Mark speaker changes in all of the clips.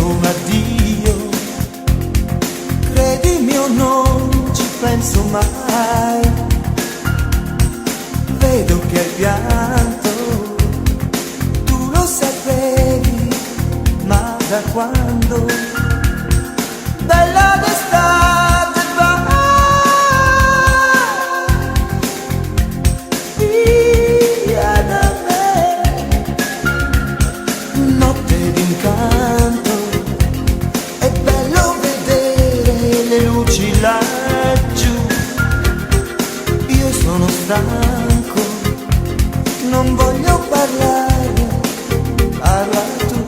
Speaker 1: un addio, credimi io non ci penso mai. Vedo che hai pianto, tu lo sapevi, ma da quando? Bella d'estate va via da me, notte d'incanto, è bello vedere le luci laggiù. Io sono stanco, non voglio parlare, parla tu.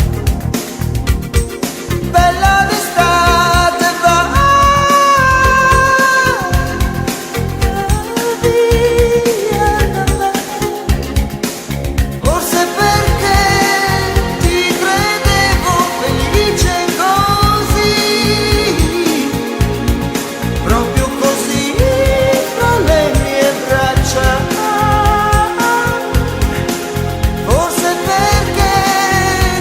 Speaker 1: Bella d'estate va via da me, forse perché ti credevo felice così, proprio così fra le mie braccia. Forse perché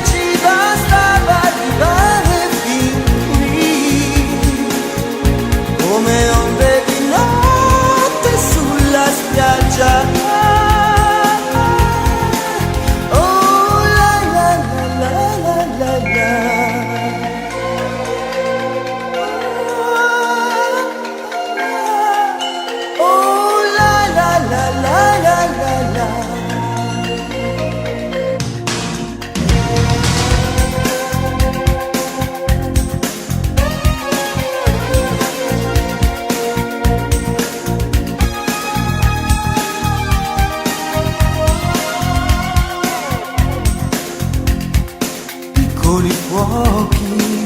Speaker 1: ci bastava arrivare fin qui, come onde di notte sulla spiaggia. Oh la la la la la la la. Oh la la la la la la la. Piccoli fuochi,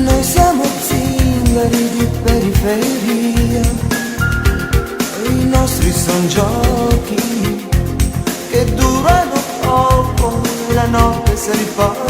Speaker 1: noi siamo zingari di periferia, i nostri son giochi che durano poco, la notte se li fa